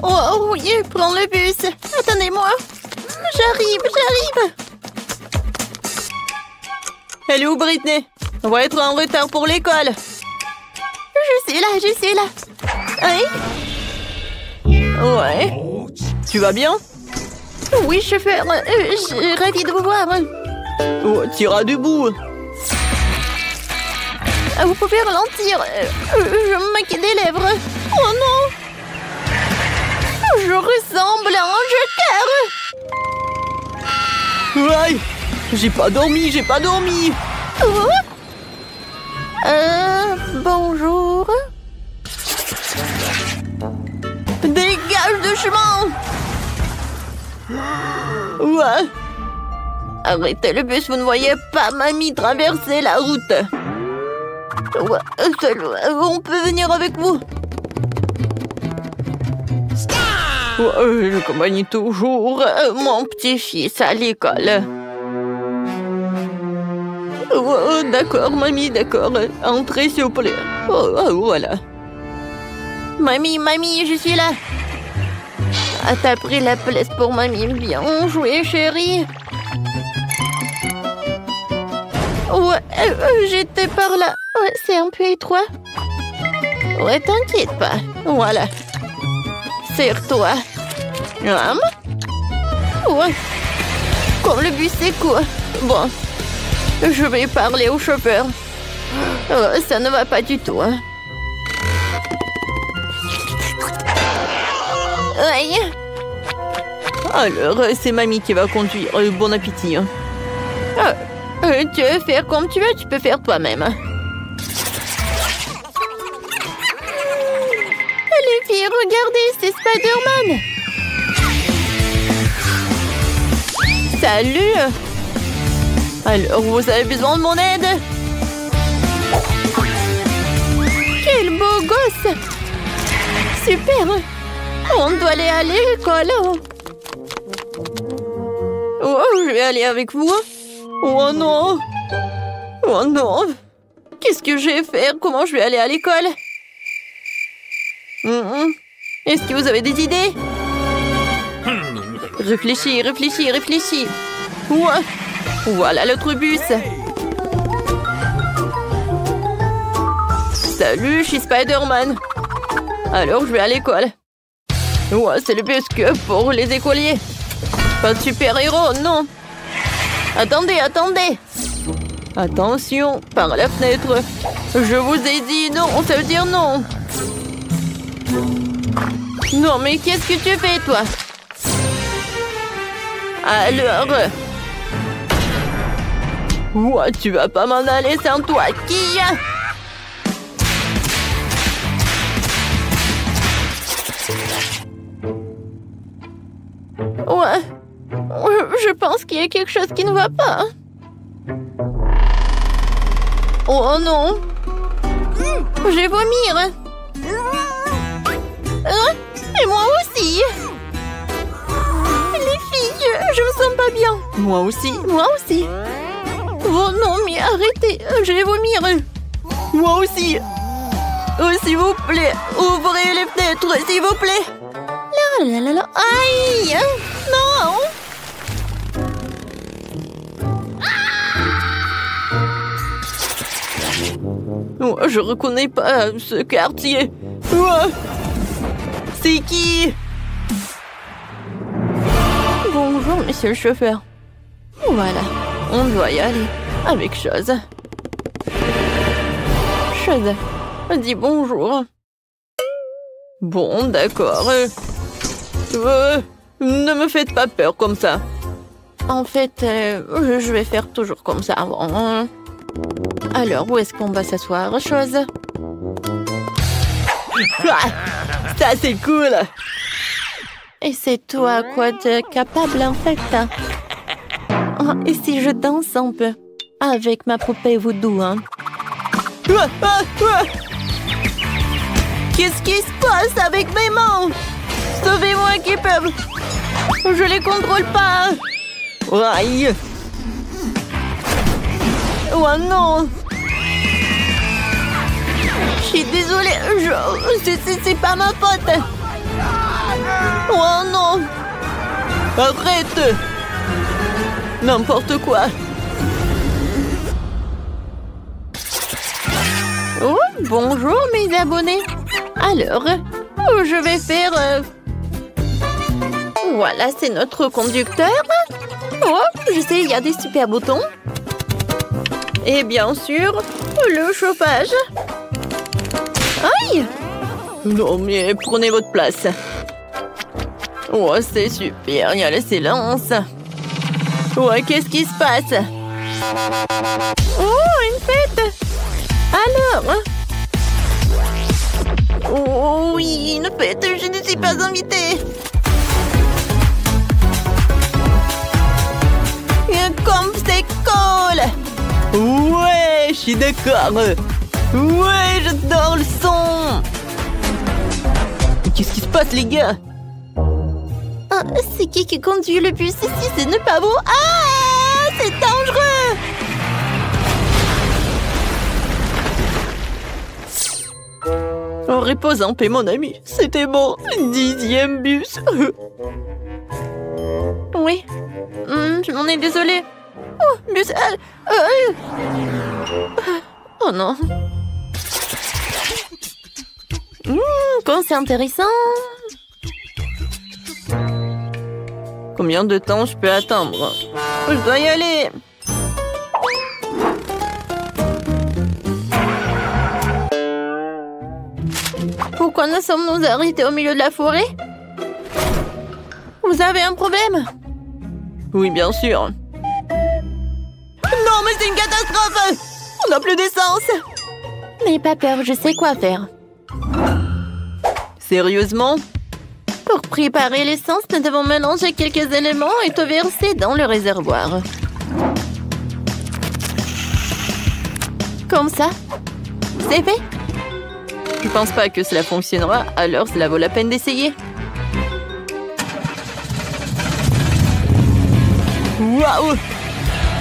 Oh oui, prends le bus. Attendez-moi. J'arrive. Elle est où, Britney? On va être en retard pour l'école. Je suis là. Hein? Ouais. Tu vas bien? Oui, chauffeur. Je suis ravie de vous voir. Oh, t'iras debout. Vous pouvez ralentir. Je me maquille des lèvres. Oh non! Je ressemble à un joker. Aïe! J'ai pas dormi. Oh. Bonjour. Dégage de chemin. Ouais. Arrêtez le bus, vous ne voyez pas mamie traverser la route. Ouais, on peut venir avec vous. J'accompagne toujours mon petit-fils à l'école. D'accord, mamie, d'accord. Entrez, s'il vous plaît. Voilà. Mamie, je suis là. Ah, t'as pris la place pour mamie. Bien joué, chérie. Ouais, j'étais par là. Ouais, c'est un peu étroit. Ouais, t'inquiète pas. Voilà. Serre-toi. Ouais. Comme le bus est court. Bon. Je vais parler au chauffeur. Ça ne va pas du tout. Hein. Aïe. Alors, c'est mamie qui va conduire. Bon appétit. Tu veux faire comme tu veux, tu peux faire toi-même. Les filles, regardez, c'est Spider-Man. Salut. Alors, vous avez besoin de mon aide? Quel beau gosse. Super. On doit aller à l'école. Oh, je vais aller avec vous. Oh non. Qu'est-ce que je vais faire? Comment je vais aller à l'école? Est-ce que vous avez des idées? Réfléchis. Ouais. Voilà l'autre bus. Salut, je suis Spider-Man. Alors, je vais à l'école. Ouais, c'est le bus que pour les écoliers. Pas de super-héros, non. Attendez. Attention, par la fenêtre. Je vous ai dit non, ça veut dire non. Non, mais qu'est-ce que tu fais, toi? Alors... Ouais, tu vas pas m'en aller sans toi, qui? Ouais, je pense qu'il y a quelque chose qui ne va pas. Oh non. Je vais vomir. Et moi aussi. Les filles, je me sens pas bien. Moi aussi. Oh non, mais arrêtez, je vais vomir. Moi aussi. Oh, s'il vous plaît, ouvrez les fenêtres, s'il vous plaît. Là. Aïe. Non. Oh, je reconnais pas ce quartier. Oh, c'est qui? Bonjour, monsieur le chauffeur. Voilà, on doit y aller avec Chose. Chose, dis bonjour. Bon, d'accord. Ne me faites pas peur comme ça. En fait, je vais faire toujours comme ça. Bon. Alors, où est-ce qu'on va s'asseoir, Chose? Ça, c'est cool. Et c'est toi quoi de capable, en fait? Oh, et si je danse un peu avec ma poupée voodoo, hein? Qu'est-ce qui se passe avec mes mains? Sauvez-moi, Keeper. Je les contrôle pas. Aïe. Oh non. Je suis désolée. C'est pas ma faute. Oh non! Arrête! N'importe quoi! Oh, bonjour mes abonnés. Alors, je vais faire... Voilà, c'est notre conducteur. Oh, je sais, il y a des super boutons. Et bien sûr, le chauffage. Aïe! Non, mais prenez votre place. Oh, c'est super, il y a le silence. Ouais, qu'est-ce qui se passe? Oh, une fête! Alors? Oh oui, une fête, je ne suis pas invitée. Comme c'est cool! Ouais, je suis d'accord. Ouais, j'adore le son. Qu'est-ce qui se passe, les gars? Ah, c'est qui conduit le bus ici? C'est ne pas beau. Ah, c'est dangereux! En repose en paix, mon ami. C'était mon 10e bus. Oui. Je m'en ai désolée. Oh, bus... Oh non. Quand c'est intéressant. Combien de temps je peux attendre? Je dois y aller. Pourquoi nous sommes-nous arrêtés au milieu de la forêt? Vous avez un problème? Oui, bien sûr. Non, mais c'est une catastrophe! On n'a plus d'essence! N'aie pas peur, je sais quoi faire. Sérieusement? Pour préparer l'essence, nous devons mélanger quelques éléments et tout verser dans le réservoir. Comme ça? C'est fait? Je pense pas que cela fonctionnera, alors cela vaut la peine d'essayer. Waouh!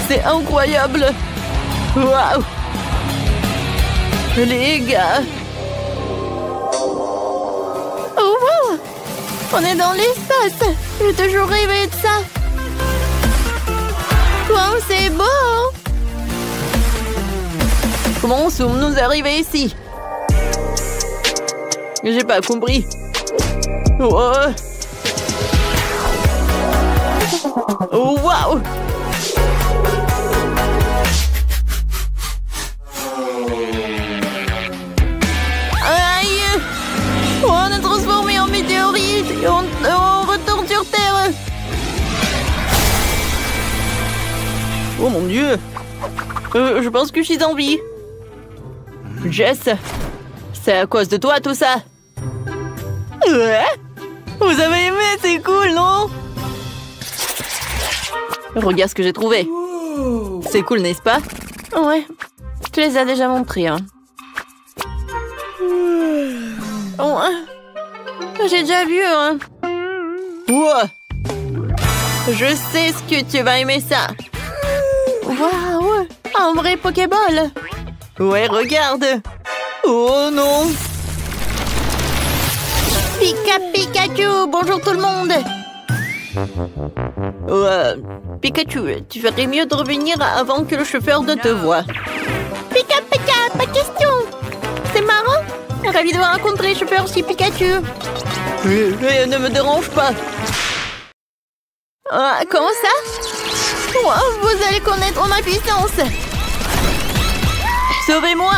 C'est incroyable! Waouh! Les gars! Oh wow! On est dans l'espace! J'ai toujours rêvé de ça! Wow, c'est beau! Comment sommes-nous arrivés ici? J'ai pas compris. Oh, oh waouh! Aïe! On est transformé en météorite et on retourne sur Terre. Oh mon Dieu! Je pense que je suis en vie. Jess, c'est à cause de toi tout ça. Ouais? Vous avez aimé, c'est cool, non? Regarde ce que j'ai trouvé. C'est cool, n'est-ce pas? Ouais, je te les ai déjà montrés. Hein. Oh, j'ai déjà vu. Hein. Wow. Je sais ce que tu vas aimer ça. Waouh! Un vrai Pokéball! Ouais, regarde! Oh non! Pikachu! Bonjour tout le monde! Pikachu, tu ferais mieux de revenir avant que le chauffeur ne te voie. Pika, pas de question! C'est marrant! Ravi de vous rencontrer, chauffeur chez Pikachu! Ne me dérange pas! Ah, comment ça? Wow, vous allez connaître ma puissance! Sauvez-moi!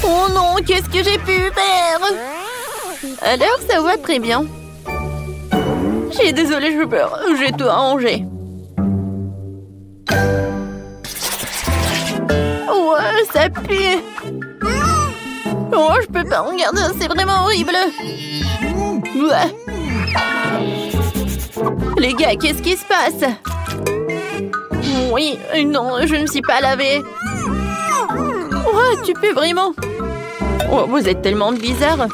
Oh non, qu'est-ce que j'ai pu faire? Alors, ça va très bien. Je suis désolée, chauffeur, j'ai tout arrangé. Ouais, ça pue! Oh, je peux pas regarder, c'est vraiment horrible! Ouais. Les gars, qu'est-ce qui se passe? Oui, non, je ne me suis pas lavée. Oh, tu peux vraiment? Oh, vous êtes tellement bizarre.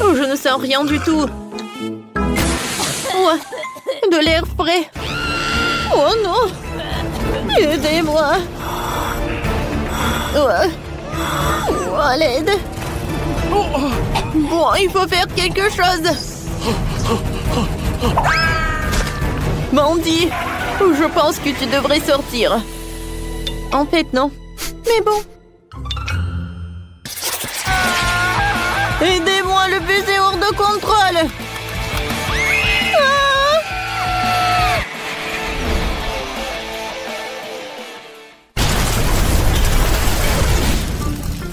Oh, je ne sens rien du tout. Oh, de l'air frais. Oh non! Aidez-moi! Oh, à l'aide! Bon, il faut faire quelque chose! Mandy, je pense que tu devrais sortir. En fait, non. Mais bon. Aidez-moi, le bus est hors de contrôle.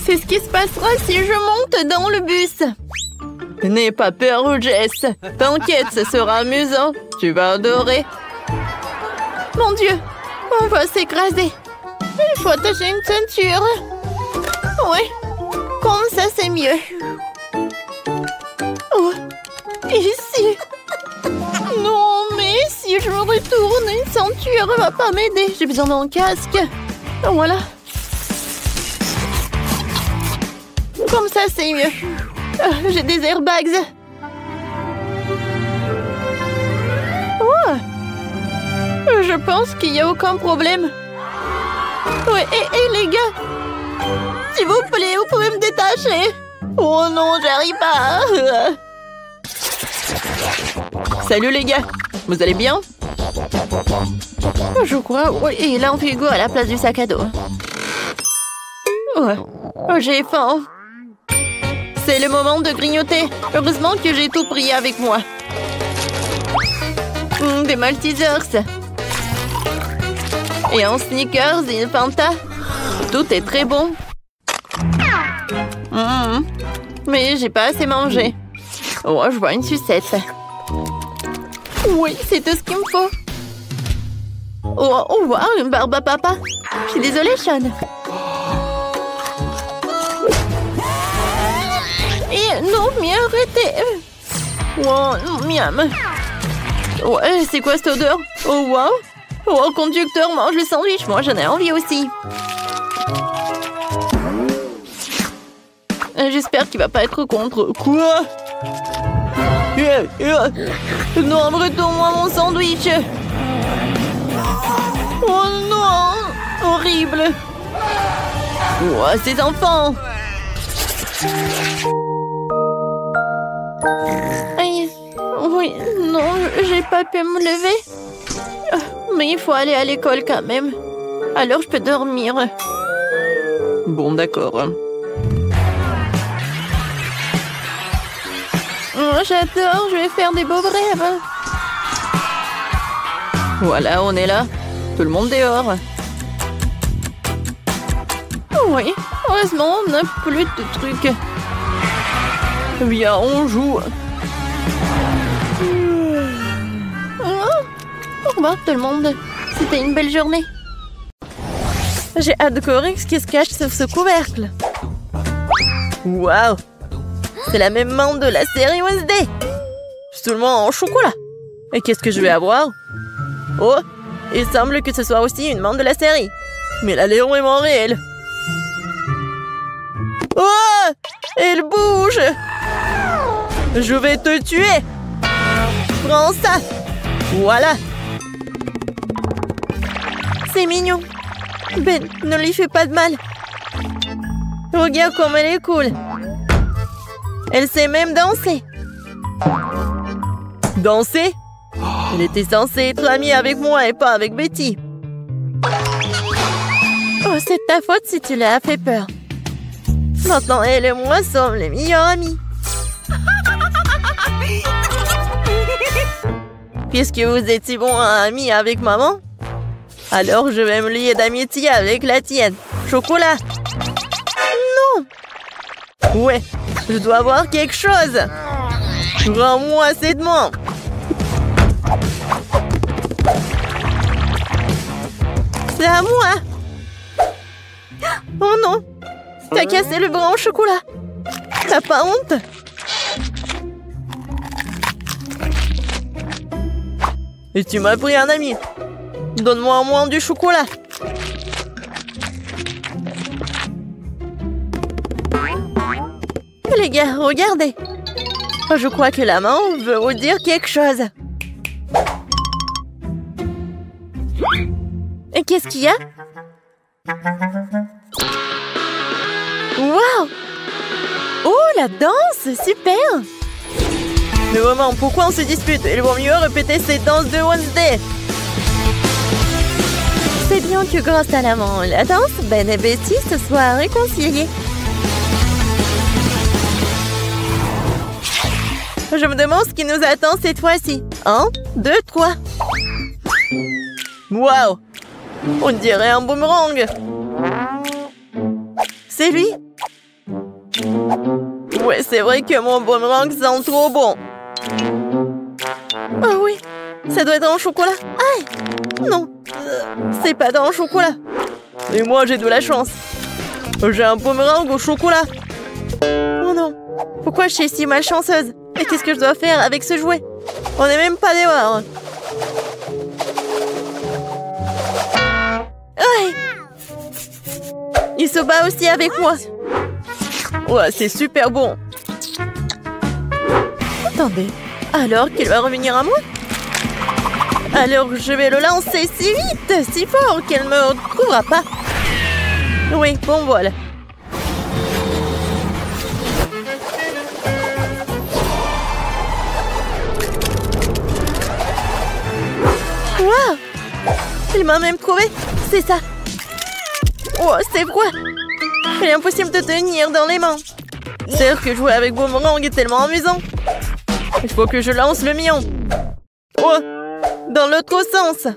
C'est ce qui se passera si je monte dans le bus. N'aie pas peur, Jess. T'inquiète, ce sera amusant. Tu vas adorer. Mon Dieu, on va s'écraser. Il faut attacher une ceinture. Ouais, comme ça c'est mieux. Oh, ici. Non, mais si je me retourne, une ceinture va pas m'aider. J'ai besoin d'un casque. Voilà. Comme ça c'est mieux. J'ai des airbags. Oh, je pense qu'il n'y a aucun problème. Ouais, et les gars, s'il vous plaît, vous pouvez me détacher. Oh non, j'arrive pas. Salut les gars, vous allez bien? Je crois, oui, il a un frigo à la place du sac à dos. Ouais, j'ai faim. C'est le moment de grignoter. Heureusement que j'ai tout pris avec moi. Des Maltesers. Et un Snickers et une Fanta. Tout est très bon. Mais j'ai pas assez mangé. Oh, je vois une sucette. Oui, c'est tout ce qu'il me faut. Oh, wow, une barbe à papa. Je suis désolée, Sean. Et non, mais arrêtez. Oh, miam. Ouais, c'est quoi cette odeur? Oh, wow. Oh, conducteur, mange le sandwich. Moi, j'en ai envie aussi. J'espère qu'il va pas être contre. Quoi? Non, retourne-moi mon sandwich. Oh non, horrible. Oh, ces enfants. Aïe. Oui, non, j'ai pas pu me lever. Mais il faut aller à l'école quand même. Alors je peux dormir. Bon, d'accord. Oh, j'adore, je vais faire des beaux rêves. Voilà, on est là. Tout le monde dehors. Oui, heureusement, on n'a plus de trucs. Viens, on joue. Au revoir tout le monde. C'était une belle journée. J'ai hâte de découvrir ce qui se cache sous ce couvercle. Waouh! C'est la même menthe de la série Wednesday. Seulement en chocolat. Et qu'est-ce que je vais avoir? Oh, il semble que ce soit aussi une menthe de la série. Mais elle a l'air vraiment réelle. Oh! Elle bouge! Je vais te tuer! Prends ça! Voilà! C'est mignon. Ben, ne lui fais pas de mal. Regarde comme elle est cool. Elle sait même danser. Danser? Elle était censée être amie avec moi et pas avec Betty. Oh, c'est ta faute si tu l'as fait peur. Maintenant, elle et moi sommes les meilleurs amis. Puisque vous êtes si bons amis avec maman, alors je vais me lier d'amitié avec la tienne. Chocolat. Non. Ouais, je dois avoir quelque chose. Rends-moi cette menthe. C'est à moi. Oh non. T'as cassé le bras au chocolat. T'as pas honte? Et tu m'as pris un ami. Donne-moi au moins du chocolat. Les gars, regardez. Je crois que la main veut vous dire quelque chose. Et qu'est-ce qu'il y a? Waouh! Oh, la danse! Super! Mais vraiment, pourquoi on se dispute? Il vaut mieux répéter ces danses de Wednesday. C'est bien que grâce à la danse, Ben et Betty se soient réconciliés. Je me demande ce qui nous attend cette fois-ci. 1, 2, 3. Waouh! On dirait un boomerang. C'est lui? Ouais, c'est vrai que mon boomerang sent trop bon. Oh oui, ça doit être en chocolat. Aïe! Non, c'est pas dans le chocolat. Et moi, j'ai de la chance. J'ai un boomerang au chocolat. Oh non, pourquoi je suis si malchanceuse? Et qu'est-ce que je dois faire avec ce jouet? On n'est même pas dehors. Aïe! Il se bat aussi avec moi. Ouais, c'est super bon. Attendez, alors qu'il va revenir à moi? Alors je vais le lancer si vite, si fort qu'elle ne me retrouvera pas. Oui, bon voilà. Waouh! Il m'a même trouvé. C'est ça. Oh, c'est froid. Il est impossible de tenir dans les mains. C'est sûr que jouer avec boomerang est tellement amusant. Il faut que je lance le mien. Oh! Dans l'autre sens.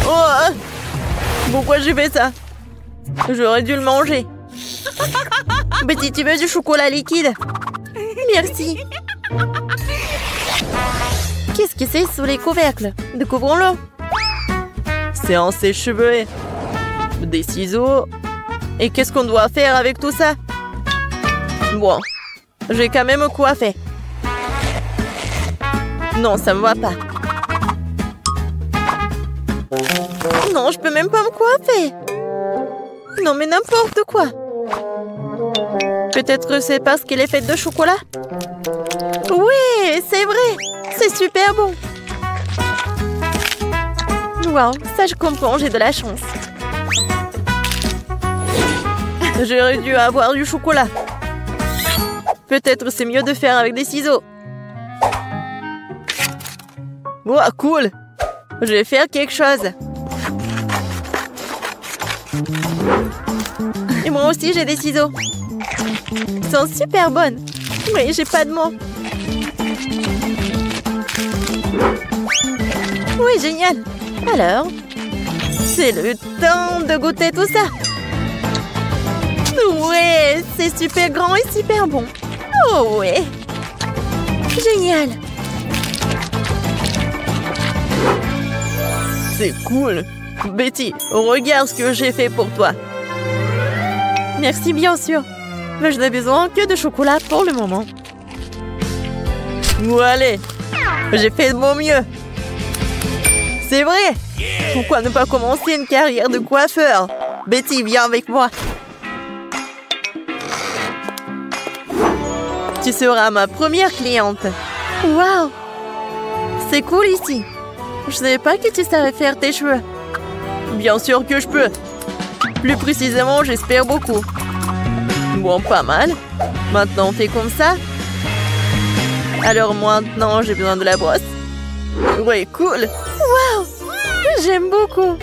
Oh! Pourquoi j'ai fait ça? J'aurais dû le manger. Betty, tu veux du chocolat liquide? Merci. Qu'est-ce que c'est sous les couvercles? Découvrons-le. C'est un sèche-cheveux. Des ciseaux. Et qu'est-ce qu'on doit faire avec tout ça? Bon, j'ai quand même coiffé. Non, ça me va pas. Non, je peux même pas me coiffer. Non, mais n'importe quoi. Peut-être que c'est parce qu'elle est faite de chocolat? Oui, c'est vrai. C'est super bon. Wow, ça je comprends, j'ai de la chance. J'aurais dû avoir du chocolat. Peut-être c'est mieux de faire avec des ciseaux. Wow, cool. Je vais faire quelque chose. Et moi aussi j'ai des ciseaux. Ils sont super bonnes. Mais j'ai pas de mots. Oui, génial. Alors, c'est le temps de goûter tout ça. Ouais, c'est super grand et super bon. Oh ouais. Génial. C'est cool. Betty, regarde ce que j'ai fait pour toi. Merci, bien sûr. Mais je n'ai besoin que de chocolat pour le moment. Ou allez, j'ai fait de mon mieux. C'est vrai. Pourquoi ne pas commencer une carrière de coiffeur? Betty, viens avec moi. Tu seras ma première cliente. Waouh! C'est cool ici. Je ne savais pas que tu savais faire tes cheveux. Bien sûr que je peux. Plus précisément, j'espère beaucoup. Bon, pas mal. Maintenant, on fait comme ça. Alors maintenant, j'ai besoin de la brosse. Ouais, cool. Waouh! J'aime beaucoup.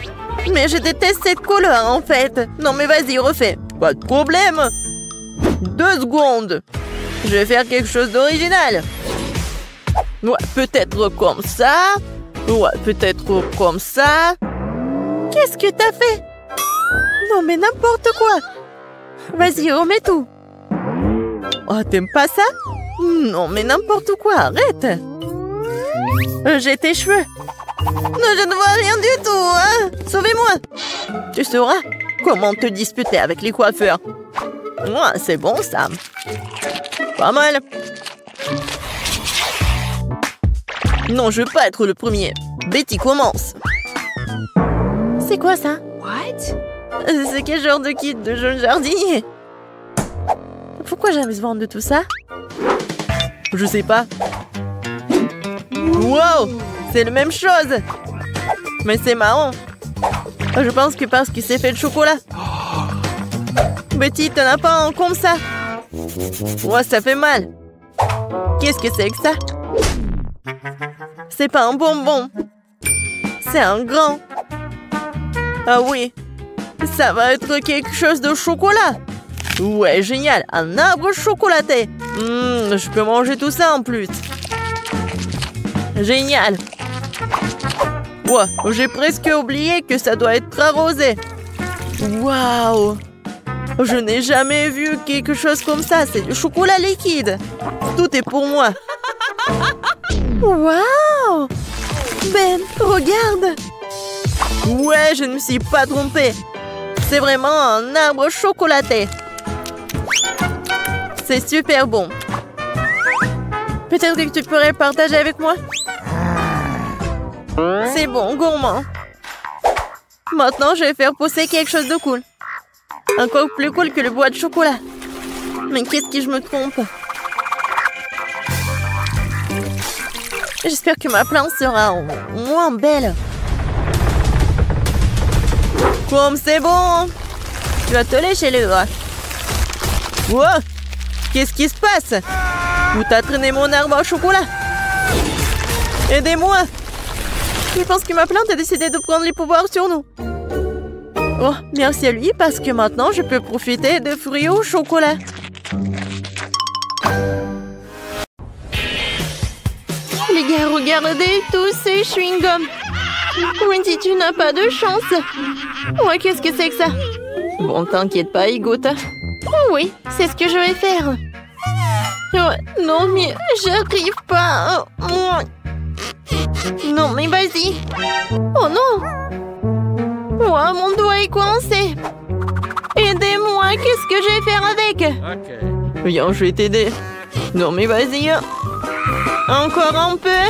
Mais je déteste cette couleur, en fait. Non, mais vas-y, refais. Pas de problème. 2 secondes. Je vais faire quelque chose d'original. Ouais, peut-être comme ça. Ouais, peut-être comme ça. Qu'est-ce que t'as fait? Non, mais n'importe quoi. Vas-y, remets tout. Oh, t'aimes pas ça? Non, mais n'importe quoi, arrête. J'ai tes cheveux. Non, je ne vois rien du tout, hein. Sauvez-moi. Tu sauras comment te disputer avec les coiffeurs. Ouais, c'est bon, ça. Pas mal. Non, je veux pas être le premier. Betty, commence. C'est quoi ça? What? C'est quel genre de kit de jeune jardinier? Pourquoi j'ai besoin de tout ça? Je sais pas. Wow! C'est la même chose. Mais c'est marrant. Je pense que parce qu'il s'est fait de chocolat. Betty, t'en as pas un comme ça? Ouais, ça fait mal. Qu'est-ce que c'est que ça? C'est pas un bonbon. C'est un grand. Ah oui. Ça va être quelque chose de chocolat. Ouais, génial. Un arbre chocolaté. Je peux manger tout ça en plus. Génial. Ouais, j'ai presque oublié que ça doit être arrosé. Waouh. Je n'ai jamais vu quelque chose comme ça. C'est du chocolat liquide. Tout est pour moi. Waouh. Ben, regarde. Ouais, je ne me suis pas trompée. C'est vraiment un arbre chocolaté. C'est super bon. Peut-être que tu pourrais partager avec moi? C'est bon, gourmand. Maintenant, je vais faire pousser quelque chose de cool. Encore plus cool que le bois de chocolat. Mais qu'est-ce que je me trompe? J'espère que ma plante sera moins belle. Comme c'est bon. Tu vas te lécher les doigts. Wow. Qu'est-ce qui se passe? Où t'as traîné mon arbre au chocolat? Aidez-moi. Je pense que ma plante a décidé de prendre les pouvoirs sur nous. Oh, merci à lui parce que maintenant je peux profiter de fruits au chocolat. Les gars, regardez tous ces chewing-gums. Wendy, tu n'as pas de chance. Ouais, qu'est-ce que c'est que ça? Bon, t'inquiète pas, il goûte. Oh oui, c'est ce que je vais faire. Oh, non, mais j'arrive pas. Non, mais vas-y. Oh non. Oh, mon doigt est coincé. Aidez-moi, qu'est-ce que je vais faire avec? Viens, je vais t'aider. Non, mais vas-y. Encore un peu.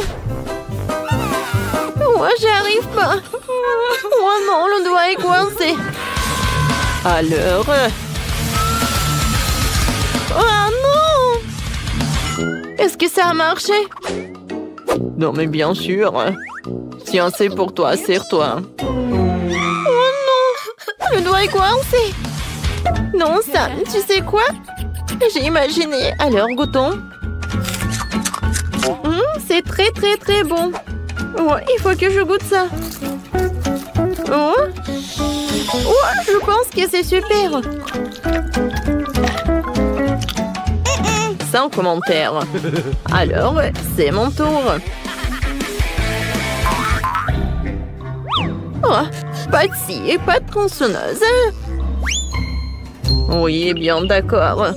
Oh, j'arrive pas. Oh non, le doigt est coincé. Alors... Oh non! Est-ce que ça a marché? Non, mais bien sûr. Tiens, c'est pour toi, serre-toi. Oh non! Le doigt est coincé. Non, ça, tu sais quoi? J'ai imaginé. Alors, goûtons. C'est très, très, très bon. Ouais, il faut que je goûte ça. Oh, je pense que c'est super. Sans commentaire. Alors, c'est mon tour. Oh, pas de scie et pas de tronçonneuse. Oui, bien d'accord.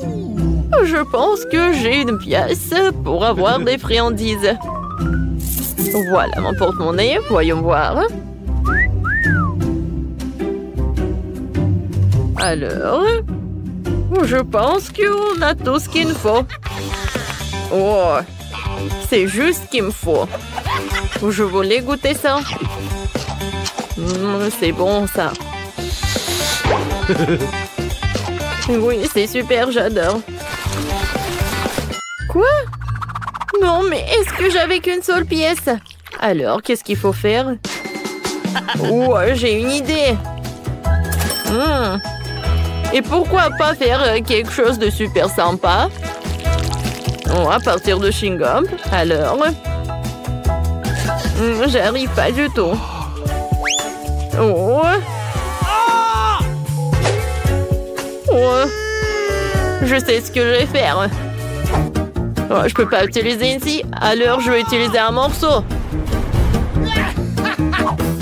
Je pense que j'ai une pièce pour avoir des friandises. Voilà mon porte-monnaie, voyons voir. Alors, je pense qu'on a tout ce qu'il nous faut. Oh, c'est juste ce qu'il me faut. Je voulais goûter ça. C'est bon ça. Oui, c'est super, j'adore. Quoi? Non, mais est-ce que j'avais qu'une seule pièce? Alors, qu'est-ce qu'il faut faire? Oh, j'ai une idée. Et pourquoi pas faire quelque chose de super sympa? Oh, à partir de chewing-gum. Alors... j'arrive pas du tout. Oh. Oh. Je sais ce que je vais faire. Oh, je peux pas utiliser ici, alors je vais utiliser un morceau.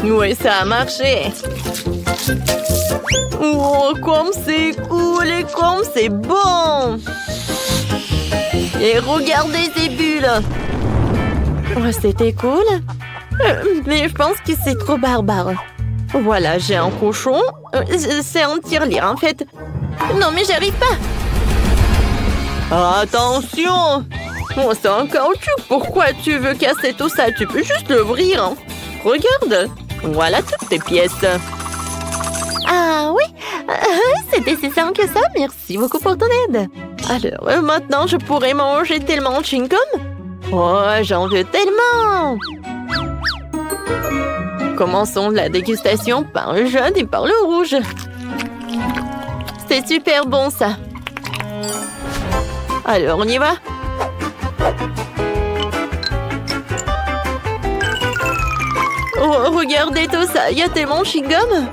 Oui, ça a marché. Oh, comme c'est cool et comme c'est bon. Et regardez ces bulles. Oh, c'était cool. Mais je pense que c'est trop barbare. Voilà, j'ai un cochon. C'est un tirelire, en fait. Non, mais j'arrive pas. Attention! Oh, c'est un caoutchouc. Pourquoi tu veux casser tout ça? Tu peux juste l'ouvrir. Hein. Regarde. Voilà toutes tes pièces. Ah oui, c'était si simple que ça. Merci beaucoup pour ton aide. Alors, maintenant, je pourrais manger tellement de chewing-gum. Oh, j'en veux tellement. Commençons la dégustation par le jaune et par le rouge. C'est super bon, ça. Alors, on y va? Oh, regardez tout ça, il y a tellement de chewing-gum.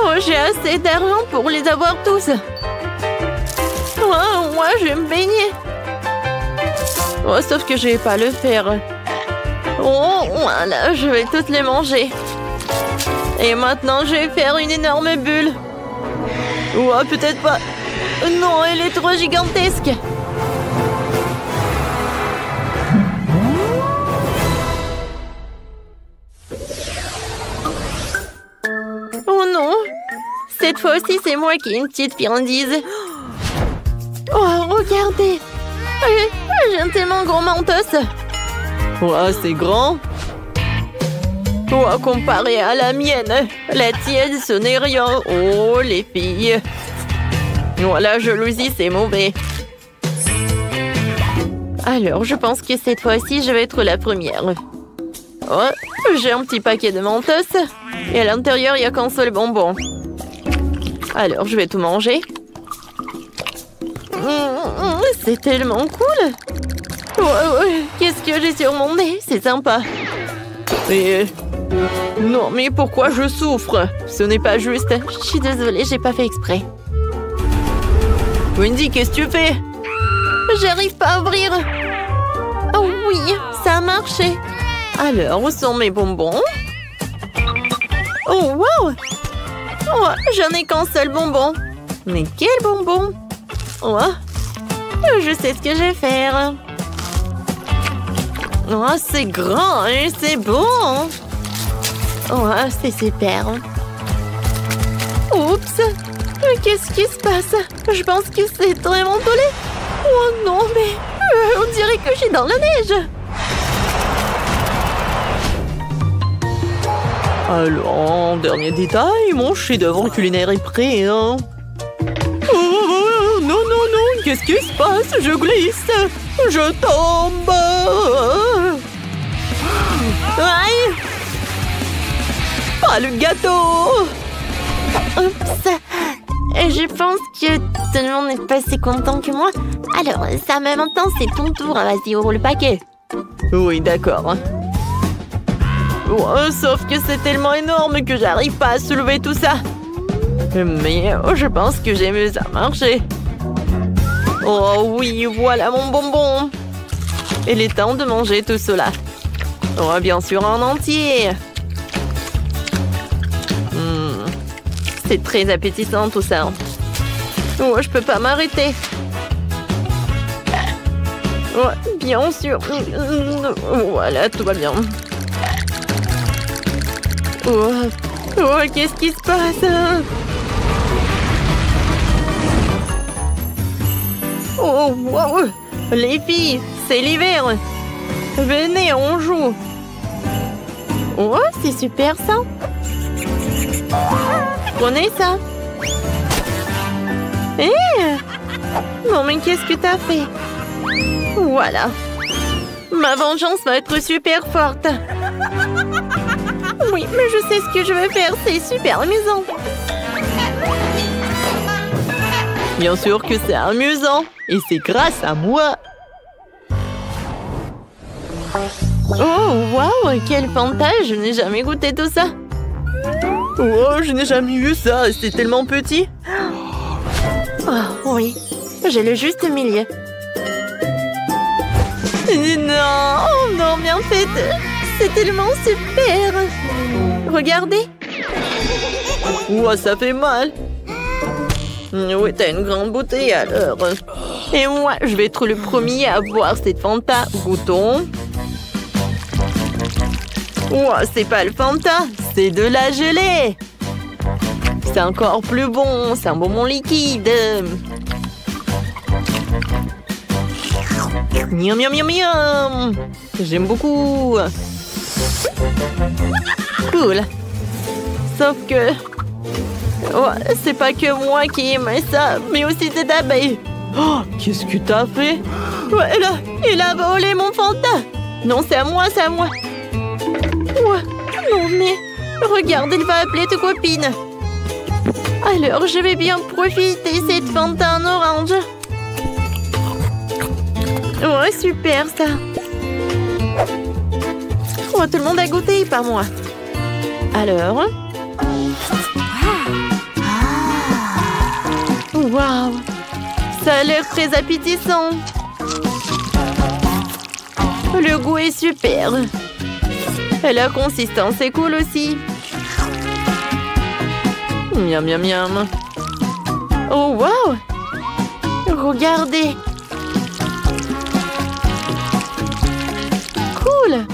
Oh, j'ai assez d'argent pour les avoir tous. Oh, moi, je vais me baigner. Oh, sauf que je vais pas le faire. Oh, voilà, je vais toutes les manger. Et maintenant, je vais faire une énorme bulle. Oh, peut-être pas. Non, elle est trop gigantesque. Oh non. Cette fois-ci, c'est moi qui ai une petite friandise. Oh, regardez. J'ai un tellement gros mentos. Oh, c'est grand. Oh, comparé à la mienne, la tienne, ce n'est rien. Oh, les filles. Oh, la jalousie, c'est mauvais. Alors, je pense que cette fois-ci, je vais être la première. Oh, j'ai un petit paquet de Mentos. Et à l'intérieur, il n'y a qu'un seul bonbon. Alors, je vais tout manger. C'est tellement cool. Qu'est-ce que j'ai sur mon nez? C'est sympa. Et... Non, mais pourquoi je souffre? Ce n'est pas juste. Je suis désolée, j'ai pas fait exprès. Wendy, qu'est-ce que tu fais? J'arrive pas à ouvrir. Oh oui, ça a marché. Alors, où sont mes bonbons? Oh, wow! Oh, j'en ai qu'un seul bonbon. Mais quel bonbon? Oh, je sais ce que je vais faire. Oh, c'est grand, hein, c'est bon. Oh, c'est super. Oups! Qu'est-ce qui se passe? Je pense que c'est vraiment collé. Oh non, mais on dirait que je suis dans la neige. Alors, dernier détail, mon chef-d'œuvre culinaire est prêt, hein? Oh, non, non, non, qu'est-ce qui se passe? Je glisse, je tombe. Aïe! Pas le gâteau! Oups! Je pense que tout le monde n'est pas si content que moi. Alors, ça en même temps, c'est ton tour. Vas-y, ouvre le paquet. Oui, d'accord. Oh, sauf que c'est tellement énorme que j'arrive pas à soulever tout ça. Mais je pense que j'ai mieux à marcher. Oh oui, voilà mon bonbon. Il est temps de manger tout cela. Oh, bien sûr, en entier. C'est très appétissant tout ça. Oh, je peux pas m'arrêter. Oh, bien sûr. Voilà, tout va bien. Oh, oh, qu'est-ce qui se passe? Oh, wow. Les filles, c'est l'hiver. Venez, on joue. Oh, c'est super ça. Prenez ça. Non, mais qu'est-ce que t'as fait? Voilà. Ma vengeance va être super forte. Oui, mais je sais ce que je vais faire. C'est super amusant. Bien sûr que c'est amusant. Et c'est grâce à moi. Oh, waouh, quel Fanta. Je n'ai jamais goûté tout ça. Oh, je n'ai jamais vu ça. C'est tellement petit. Oh, oui. J'ai le juste milieu. Non, oh non, mais en fait, c'est tellement super. Regardez. Ouah, ça fait mal. Oui, t'as une grande bouteille alors. Et moi, je vais être le premier à boire cette Fanta. Goûtons. Ouah, c'est pas le Fanta, c'est de la gelée. C'est encore plus bon, c'est un bonbon liquide. Miam, miam, miam, miam. J'aime beaucoup. Cool. Sauf que... Oh, c'est pas que moi qui aime ça, mais aussi cette abeille. Oh, qu'est-ce que t'as fait? Ouais, il a volé mon Fanta. Non, c'est à moi, c'est à moi. Ouais, Non mais, regarde, il va appeler tes copines. Alors, je vais bien profiter cette Fanta en orange. Ouais, super ça. Oh, tout le monde a goûté, pas moi. Alors. Waouh! Ça a l'air très appétissant. Le goût est super. Et la consistance est cool aussi. Miam, miam, miam. Oh, waouh! Regardez. Cool.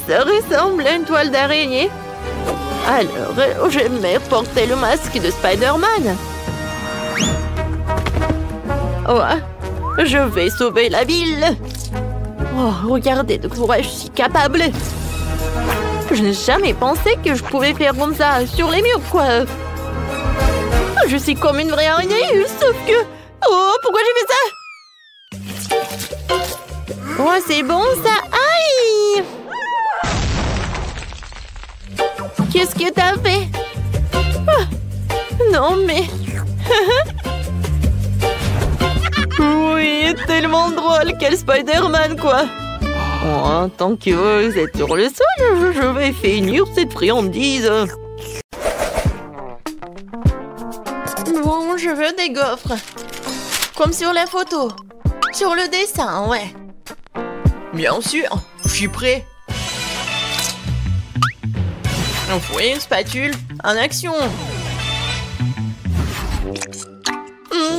Ça ressemble à une toile d'araignée. Alors, j'aimerais porter le masque de Spider-Man. Oh, je vais sauver la ville. Oh, regardez de quoi je suis capable. Je n'ai jamais pensé que je pouvais faire comme ça sur les murs, quoi. Je suis comme une vraie araignée, sauf que... Oh, pourquoi j'ai fait ça? Oh, c'est bon, ça. Aïe! Qu'est-ce que t'as fait? Oh, non, mais... Oui, tellement drôle. Quel Spider-Man, quoi. Oh, tant que vous êtes sur le sol, je vais finir cette friandise. Bon, je veux des gaufres. Comme sur la photo. Sur le dessin, ouais. Bien sûr, je suis prêt. Un fouet, une spatule, en action.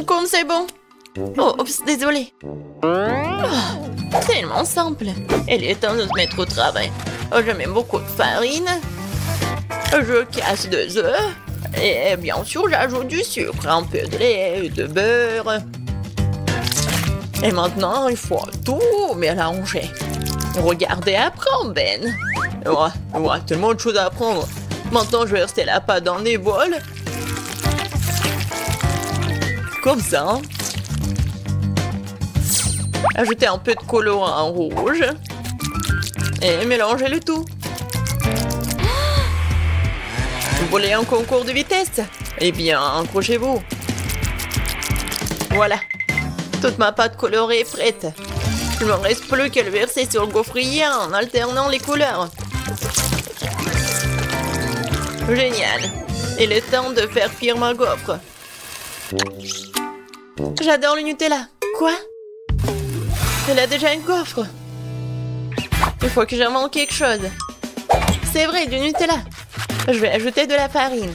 Comme c'est bon. Oh, oups, désolé. Oh, tellement simple. Il est temps de se mettre au travail. Oh, je mets beaucoup de farine. Je casse 2 œufs. Et bien sûr, j'ajoute du sucre, un peu de lait, de beurre. Et maintenant, il faut tout mélanger. Regardez, apprends, Ben. Ouais, tellement de choses à apprendre. Maintenant, je vais rester la pâte dans des bols. Comme ça. Ajoutez un peu de colorant rouge. Et mélangez le tout. Vous voulez un concours de vitesse? Eh bien, accrochez-vous. Voilà. Toute ma pâte colorée est prête. Il ne me reste plus qu'à le verser sur le gaufrier en alternant les couleurs. Génial. Il est temps de faire cuire ma gaufre. J'adore le Nutella. Quoi? Elle a déjà une gaufre. Il faut que j'invente quelque chose. C'est vrai, du Nutella. Je vais ajouter de la farine.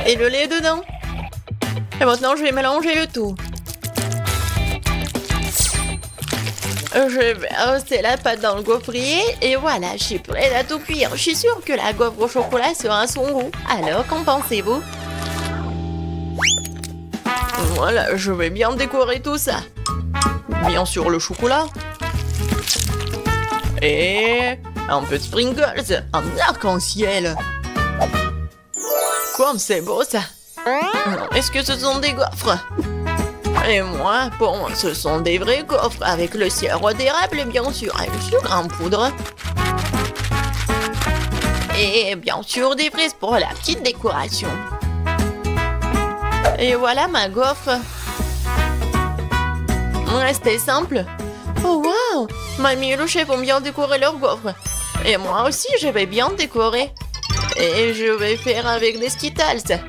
Et le lait dedans. Et maintenant, je vais mélanger le tout. Je vais verser la pâte dans le gaufrier. Et voilà, je suis prête à tout cuire. Je suis sûre que la gaufre au chocolat sera à son goût. Alors, qu'en pensez-vous? Voilà, je vais bien décorer tout ça. Bien sûr, le chocolat. Et un peu de sprinkles, un arc-en-ciel. Comme c'est beau, ça. Est-ce que ce sont des gaufres? Et moi, pour moi, ce sont des vrais gaufres avec le sirop d'érable, bien sûr, et le sucre en poudre. Et bien sûr, des fraises pour la petite décoration. Et voilà ma gaufre. C'était simple. Oh wow! Mamie et le chef ont bien décoré leur gaufre. Et moi aussi, je vais bien décorer. Et je vais faire avec des Skittles.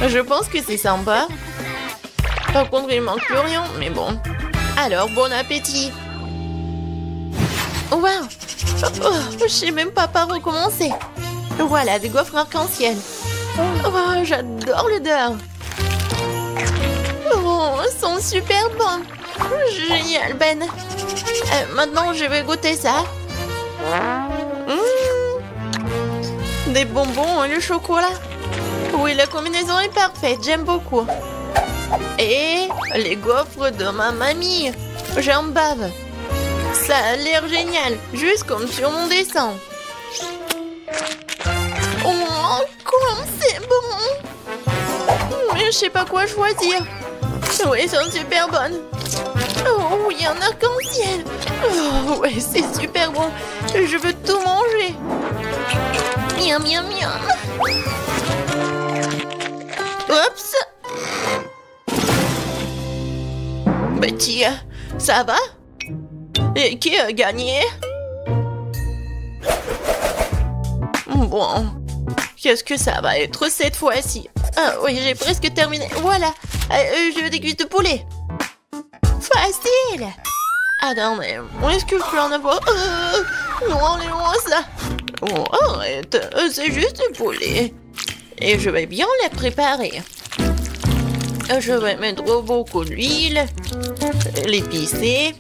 Je pense que c'est sympa. Par contre, il manque plus rien, mais bon. Alors, bon appétit. Wow! Oh, je sais même pas par où commencer. Voilà, des gaufres arc-en-ciel. Oh, j'adore l'odeur. Oh, elles sont super bonnes. Génial, Ben. Maintenant, je vais goûter ça. Des bonbons et le chocolat. Oui, la combinaison est parfaite. J'aime beaucoup. Et les gaufres de ma mamie. J'en bave. Ça a l'air génial. Juste comme sur mon dessin. Oh, comme c'est bon. Mais je sais pas quoi choisir. Oui, elles sont super bonnes. Oh, oui, un arc-en-ciel. Oh, ouais, c'est super bon. Je veux tout manger. Miam, miam, miam. Oups. Betty, ça va? Et qui a gagné? Bon, qu'est-ce que ça va être cette fois-ci? Ah oui, j'ai presque terminé. Voilà, je veux des cuisses de poulet. Facile. Ah non, mais où est-ce que je peux en avoir? Non, enlève-moi ça. Oh, arrête, c'est juste du poulet. Et je vais bien les préparer. Je vais mettre beaucoup d'huile, l'épicer.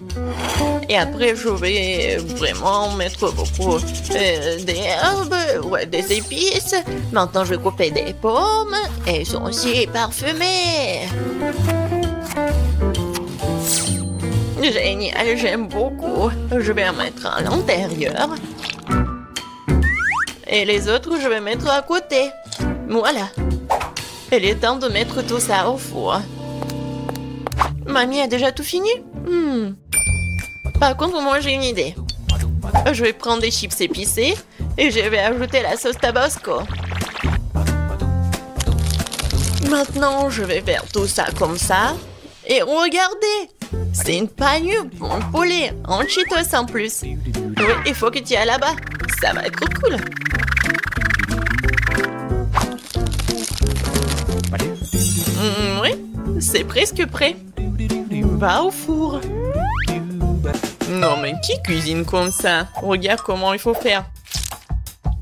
Et après, je vais vraiment mettre beaucoup d'herbes, ouais, des épices. Maintenant, je vais couper des pommes. Elles sont aussi parfumées. Génial, j'aime beaucoup. Je vais en mettre à l'intérieur. Et les autres, je vais mettre à côté. Voilà. Il est temps de mettre tout ça au four. Mamie a déjà tout fini? Par contre, moi, j'ai une idée. Je vais prendre des chips épicés et je vais ajouter la sauce Tabasco. Maintenant, je vais faire tout ça comme ça. Et regardez! C'est une panure pour le poulet, en Cheetos en plus. Oui, il faut que tu ailles là-bas. Ça va être cool. Oui, c'est presque prêt. Va au four. Non, mais qui cuisine comme ça? Regarde comment il faut faire.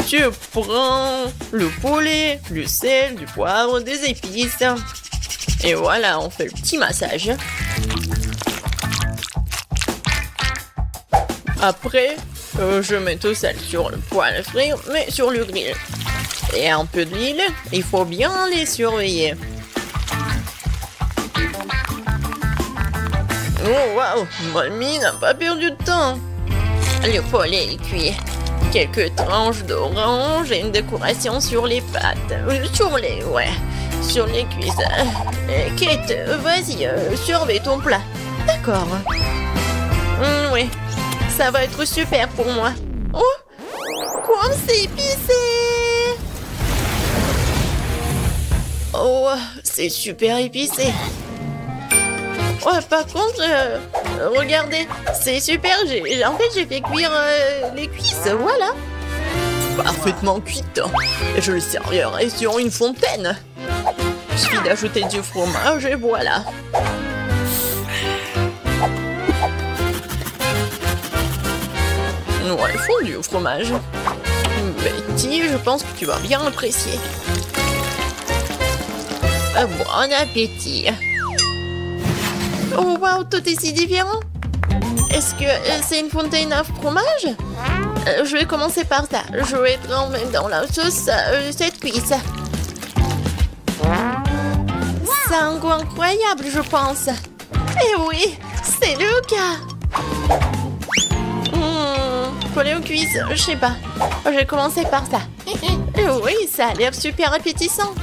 Tu prends le poulet, du sel, du poivre, des épices. Et voilà, on fait le petit massage. Après, je mets tout ça sur le poêle à frire, mais sur le grill. Et un peu d'huile, il faut bien les surveiller. Oh waouh, mamie n'a pas perdu de temps. Le poulet est cuit. Quelques tranches d'orange et une décoration sur les pâtes. Sur les cuisses. Kate, vas-y, surveille ton plat. D'accord. Oui, ça va être super pour moi. Oh, comme c'est épicé. Oh, c'est super épicé. Oh, par contre, regardez, c'est super. En fait, j'ai fait cuire les cuisses, voilà. Parfaitement cuite. Et je le servirai sur une fontaine. Il suffit d'ajouter du fromage et voilà. Ouais, fondu au fromage. Betty, je pense que tu vas bien apprécier. Bon appétit. Oh wow, tout est si différent. Est-ce que c'est une fontaine à fromage? Je vais commencer par ça. Je vais tremper dans la sauce cette cuisse. C'est un goût incroyable, je pense. Et oui, c'est le cas. Poulet aux cuisses, je sais pas. Je vais commencer par ça. Oui, ça a l'air super appétissant.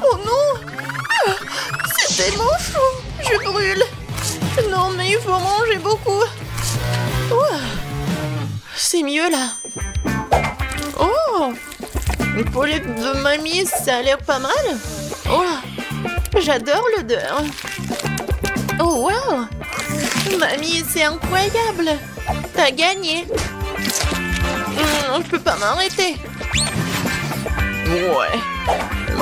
Oh non! C'est tellement chaud! Je brûle! Non, mais il faut manger beaucoup! Oh, c'est mieux là! Oh! Le poulet de mamie, ça a l'air pas mal! Oh! J'adore l'odeur! Oh wow! Mamie, c'est incroyable! T'as gagné! Je peux pas m'arrêter! Ouais!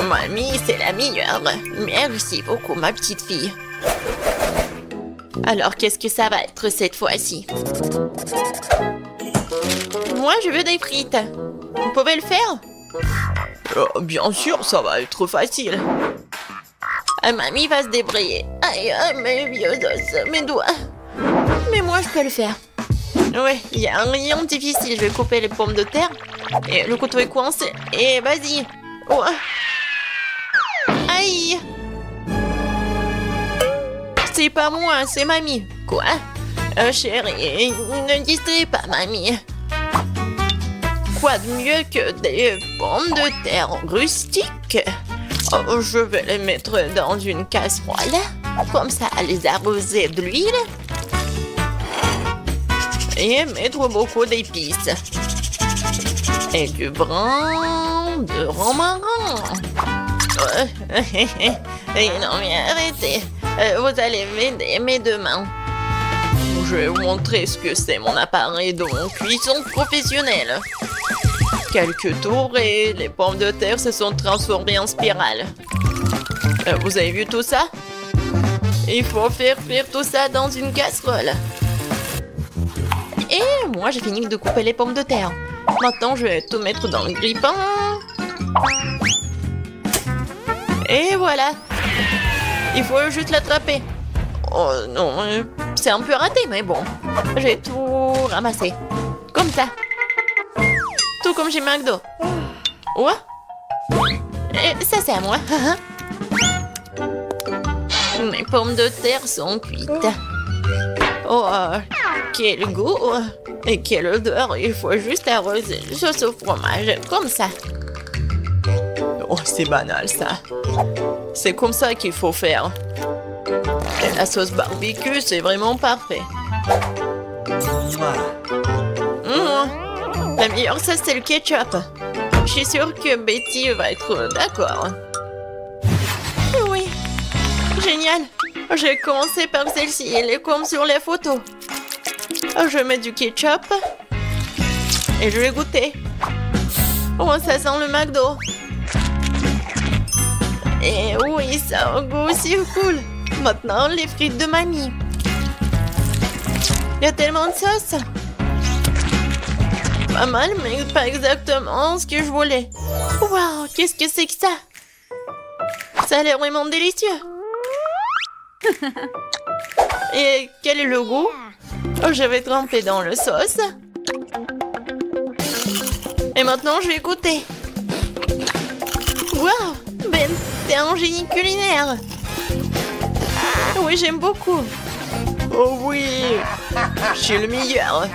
Mamie, c'est la meilleure. Merci beaucoup, ma petite fille. Alors, qu'est-ce que ça va être cette fois-ci? Moi, je veux des frites. Vous pouvez le faire? Bien sûr, ça va être facile. Mamie va se débrouiller. Aïe, mes vieux os, mes doigts. Mais moi, je peux le faire. Ouais, il n'y a rien de difficile. Je vais couper les pommes de terre. Et le couteau est coincé. Et vas-y. Oh. Aïe! C'est pas moi, c'est mamie. Quoi? Chérie, ne distrais pas mamie. Quoi de mieux que des pommes de terre rustiques? Oh, je vais les mettre dans une casserole. Comme ça, les arroser de l'huile. Et mettre beaucoup d'épices. Et du brin de romarin. Non mais arrêtez. Vous allez m'aider mes deux mains. Je vais vous montrer ce que c'est mon appareil de cuisson professionnelle. Quelques tours et les pommes de terre se sont transformées en spirale. Vous avez vu tout ça? Il faut faire cuire tout ça dans une casserole. Et moi, j'ai fini de couper les pommes de terre. Maintenant, je vais tout mettre dans le grille-pain. Et voilà. Il faut juste l'attraper. Oh non, c'est un peu raté, mais bon. J'ai tout ramassé. Comme ça. Tout comme chez McDo. Ouais. Et ça, c'est à moi. Mes pommes de terre sont cuites. Oh, quel goût et quelle odeur. Il faut juste arroser le sauce au fromage, comme ça. Oh, c'est banal, ça. C'est comme ça qu'il faut faire. Et la sauce barbecue, c'est vraiment parfait. La meilleure sauce, c'est le ketchup. Je suis sûre que Betty va être d'accord. Oui. Génial. J'ai commencé par celle-ci, elle est comme sur les photos. Je mets du ketchup et je vais goûter. Oh, ça sent le McDo. Et oui, ça a un goût aussi cool. Maintenant, les frites de mamie. Il y a tellement de sauce. Pas mal, mais pas exactement ce que je voulais. Waouh, qu'est-ce que c'est que ça? Ça a l'air vraiment délicieux. Et quel est le goût? Oh, je vais tremper dans le sauce. Et maintenant, je vais goûter. Waouh, Ben, t'es un génie culinaire. Oui, j'aime beaucoup. Oh oui, je suis le meilleur.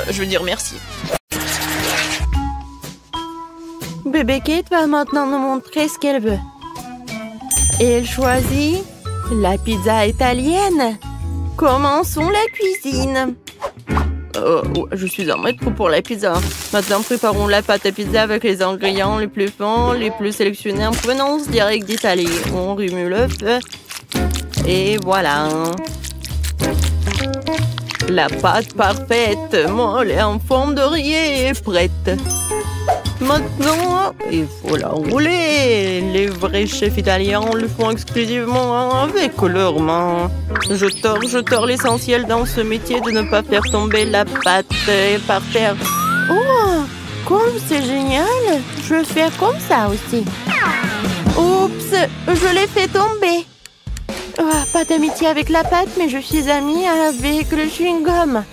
Je veux dire merci. Bébé Kate va maintenant nous montrer ce qu'elle veut. Et elle choisit la italienne. Commençons la cuisine. Je suis un maître pour la pizza. Maintenant, préparons la pâte à pizza avec les ingrédients les plus fins, les plus sélectionnés en provenance directe d'Italie. On remue le feu. Et voilà. La pâte parfaite, molle et en forme de rillé est prête. Maintenant, il faut la rouler. Les vrais chefs italiens le font exclusivement avec leurs mains. Je tords l'essentiel dans ce métier de ne pas faire tomber la pâte par terre. Oh, comme c'est génial. Je vais faire comme ça aussi. Oups, je l'ai fait tomber. Oh, pas d'amitié avec la pâte, mais je suis amie avec le chewing-gum.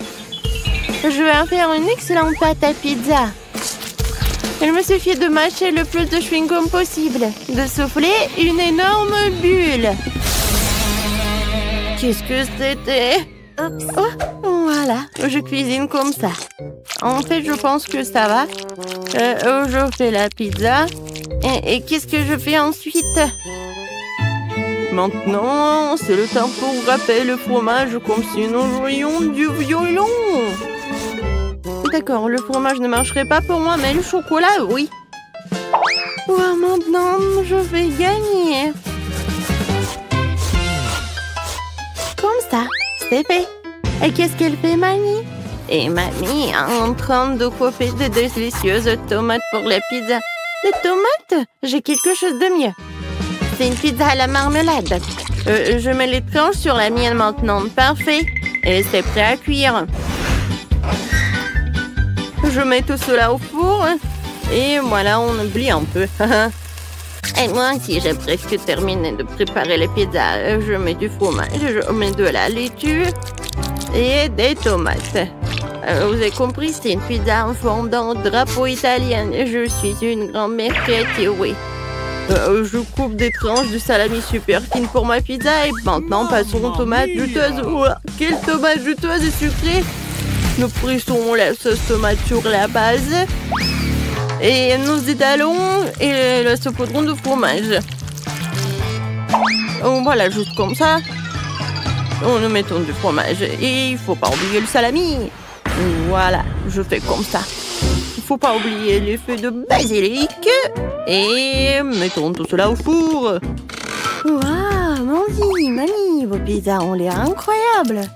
Je vais en faire une excellente pâte à pizza. Il me suffit de mâcher le plus de chewing-gum possible, de souffler une énorme bulle. Qu'est-ce que c'était? Oh, voilà, je cuisine comme ça. En fait, je pense que ça va. Je fais la pizza. Et qu'est-ce que je fais ensuite? Maintenant, c'est le temps pour râper le fromage comme si nous jouions du violon. D'accord, le fromage ne marcherait pas pour moi, mais le chocolat, oui. Oh, maintenant, je vais gagner. Comme ça, c'est fait. Et qu'est-ce qu'elle fait, Mamie? Et Mamie est en train de couper de délicieuses tomates pour la pizza. Des tomates? J'ai quelque chose de mieux. C'est une pizza à la marmelade. Je mets les tranches sur la mienne maintenant. Parfait. Et c'est prêt à cuire. Je mets tout cela au four. Et voilà, on oublie un peu. Et moi aussi, j'ai presque terminé de préparer les pizzas. Je mets du fromage, je mets de la laitue et des tomates. Vous avez compris, c'est une pizza en forme d'un drapeau italien. Je suis une grand-mère créative, oui. Je coupe des tranches de salami super fines pour ma pizza. Et maintenant, passons aux tomates juteuses. Ouah, quelle tomate juteuse et sucrée! Nous pressons la sauce tomate sur la base. Et nous étalons et la saupoudrons de fromage. Oh, voilà, juste comme ça. Nous mettons du fromage et il faut pas oublier le salami. Voilà, je fais comme ça. Il faut pas oublier les feuilles de basilic. Et mettons tout cela au four. Waouh, Mandy, Mamie, vos pizzas ont l'air incroyables.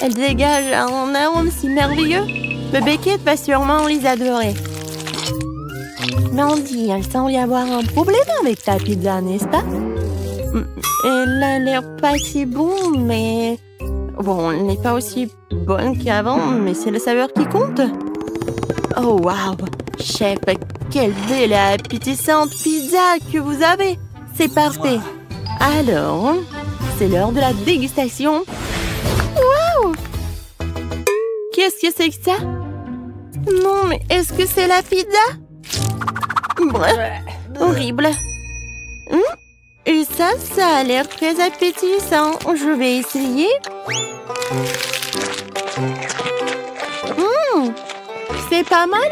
Elles dégagent un arôme si merveilleux. Le Beckett va sûrement les adorer. Mandy, il semble y avoir un problème avec ta pizza, n'est-ce pas? Elle a l'air pas si bon, mais... Bon, elle n'est pas aussi bonne qu'avant, mais c'est la saveur qui compte. Oh, waouh! Chef, quelle belle et appétissante pizza que vous avez! C'est parfait! Alors, c'est l'heure de la dégustation. Waouh! Qu'est-ce que c'est que ça? Non, mais est-ce que c'est la pizza? Bref, horrible. Et ça a l'air très appétissant. Je vais essayer. C'est pas mal,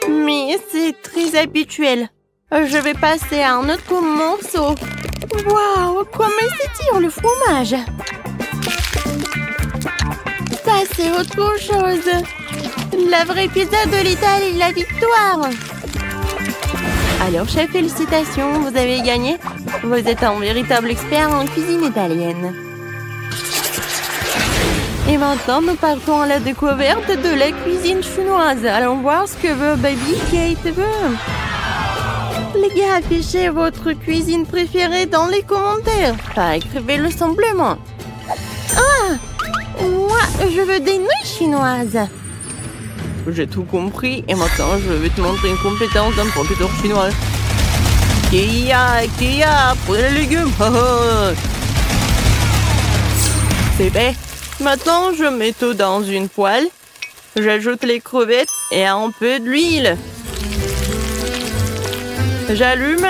mais c'est très habituel. Je vais passer à un autre morceau. Waouh, comment s'étire le fromage. Ça, c'est autre chose. La vraie pizza de l'Italie, la victoire. Alors, chef, félicitations, vous avez gagné. Vous êtes un véritable expert en cuisine italienne. Et maintenant, nous partons à la découverte de la cuisine chinoise. Allons voir ce que veut Baby Kate veut. Les gars, affichez votre cuisine préférée dans les commentaires. Pas écrivez-le simplement. Ah! Moi, je veux des nouilles chinoises. J'ai tout compris et maintenant je vais te montrer une compétence d'un professeur chinois. Kia, pour les légumes. C'est fait. Maintenant je mets tout dans une poêle. J'ajoute les crevettes et un peu d'huile. J'allume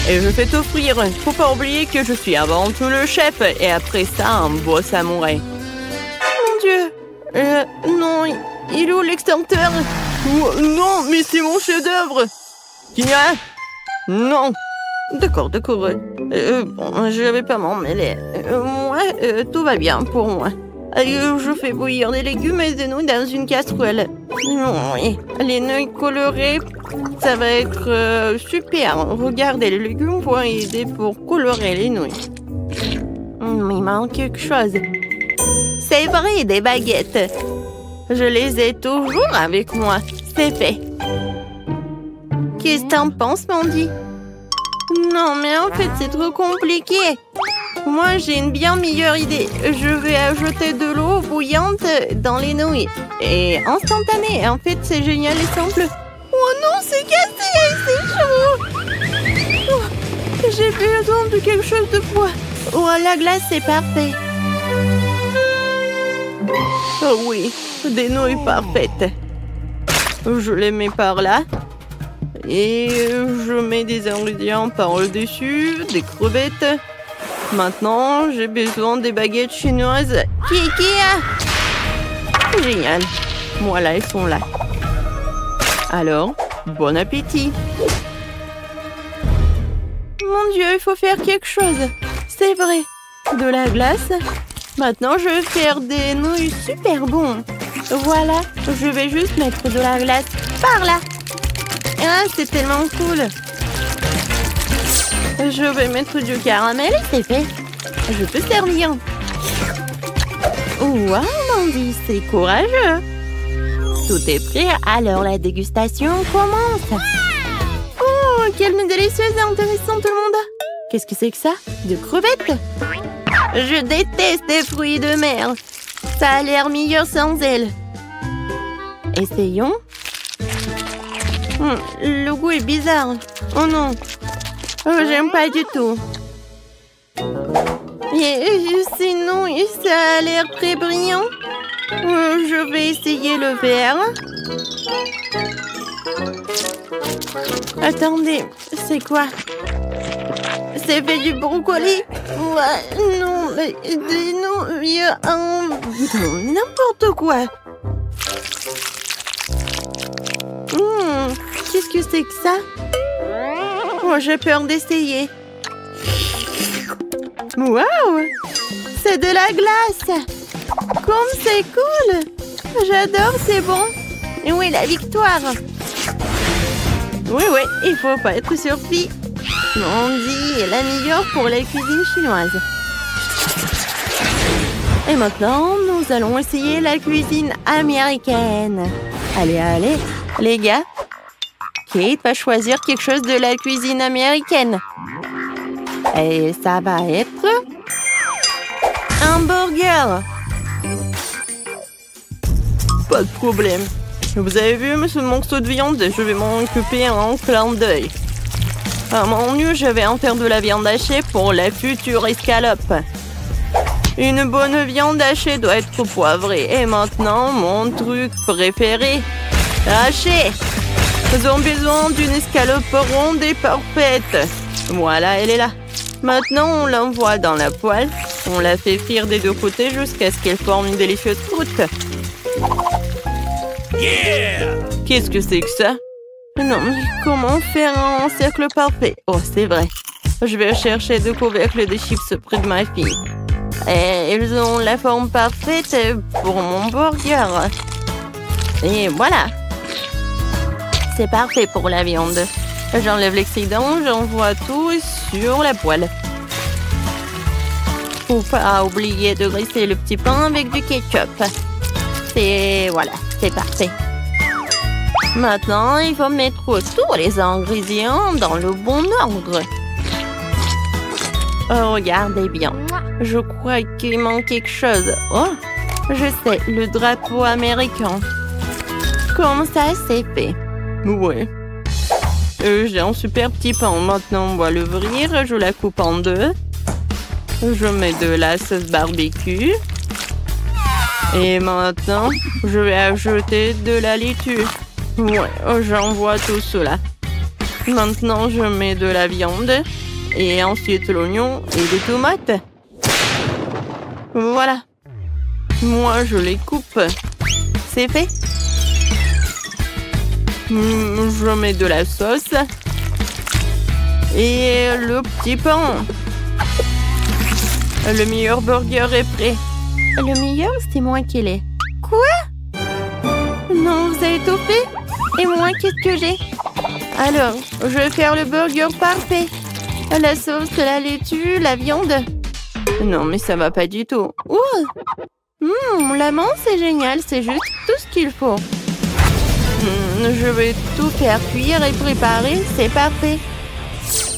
et je fais tout frire. Faut pas oublier que je suis avant tout le chef et après ça un beau samouraï. Mon Dieu. Non, il est où l'extincteur? Non, mais c'est mon chef-d'œuvre. Kia? Non. D'accord. Bon, je vais pas m'en mêler. Moi, tout va bien pour moi. Je fais bouillir des légumes et des nouilles dans une casserole. Oui, les nouilles colorées, ça va être super. Regardez, les légumes vont aider pour colorer les nouilles. Il manque quelque chose. C'est vrai, des baguettes. Je les ai toujours avec moi. C'est fait. Qu'est-ce que t'en penses, Mandy? Non, mais en fait, c'est trop compliqué. Moi, j'ai une bien meilleure idée. Je vais ajouter de l'eau bouillante dans les nouilles. Et instantané. En fait, c'est génial et simple. Oh non, c'est cassé, c'est chaud. Oh, j'ai besoin de quelque chose de froid. Oh, la glace, c'est parfait. Oh oui, des nouilles parfaites. Je les mets par là. Et je mets des ingrédients par-dessus, des crevettes. Maintenant, j'ai besoin des baguettes chinoises. Kia! Génial. Voilà, elles sont là. Alors, bon appétit. Mon Dieu, il faut faire quelque chose. C'est vrai. De la glace. Maintenant, je vais faire des nouilles super bons. Voilà, je vais juste mettre de la glace par là. Ah, c'est tellement cool. Je vais mettre du caramel et c'est fait. Je peux servir. Wow, Mandy, c'est courageux. Tout est prêt, alors la dégustation commence. Oh, quelle délicieuse et intéressante, tout le monde. Qu'est-ce que c'est que ça? De crevettes? Je déteste les fruits de mer. Ça a l'air meilleur sans elles. Essayons. Le goût est bizarre. Oh non. Oh, j'aime pas du tout. Sinon, ça a l'air très brillant. Je vais essayer le vert. Attendez, c'est quoi? C'est fait du brocoli? Ouais, non, mais non, il y a un... N'importe quoi. Qu'est-ce que c'est que ça? Oh, j'ai peur d'essayer. Waouh! C'est de la glace! Comme c'est cool! J'adore, c'est bon! Oui, la victoire! Oui, il faut pas être surpris. Mandy est la meilleure pour la cuisine chinoise. Et maintenant, nous allons essayer la cuisine américaine. Allez, les gars. Kate va choisir quelque chose de la cuisine américaine. Et ça va être un burger. Pas de problème. Vous avez vu ce morceau de viande? Je vais m'en occuper en clin d'œil. À mon mieux, je vais en faire de la viande hachée pour la future escalope. Une bonne viande hachée doit être poivrée. Et maintenant, mon truc préféré. Haché. Nous avons besoin d'une escalope ronde et parfaite. Voilà, elle est là. Maintenant, on l'envoie dans la poêle. On la fait frire des deux côtés jusqu'à ce qu'elle forme une délicieuse croûte. Yeah! Qu'est-ce que c'est que ça? Non, mais comment faire un cercle parfait? Oh, c'est vrai. Je vais chercher deux couvercles de chips près de ma fille. Et ils ont la forme parfaite pour mon burger. Et voilà. C'est parfait pour la viande. J'enlève l'excédent, j'envoie tout sur la poêle. Faut pas oublier de graisser le petit pain avec du ketchup. Et voilà, c'est parfait. Maintenant, il faut mettre tous les ingrédients dans le bon ordre. Oh, regardez bien. Je crois qu'il manque quelque chose. Oh, je sais, le drapeau américain. Comme ça, c'est fait. Ouais. J'ai un super petit pain. Maintenant, on va l'ouvrir. Je la coupe en deux. Je mets de la sauce barbecue. Et maintenant, je vais ajouter de la laitue. Ouais, j'envoie tout cela. Maintenant, je mets de la viande. Et ensuite l'oignon et des tomates. Voilà. Moi, je les coupe. C'est fait. Je mets de la sauce. Et le petit pain. Le meilleur burger est prêt. Le meilleur, c'est moi qui l'ai. Quoi? Non, vous avez tout fait? Et moi, qu'est-ce que j'ai? Alors, je vais faire le burger parfait. La sauce, la laitue, la viande. Non, mais ça va pas du tout. La menthe, c'est génial. C'est juste tout ce qu'il faut. Je vais tout faire cuire et préparer. C'est parfait.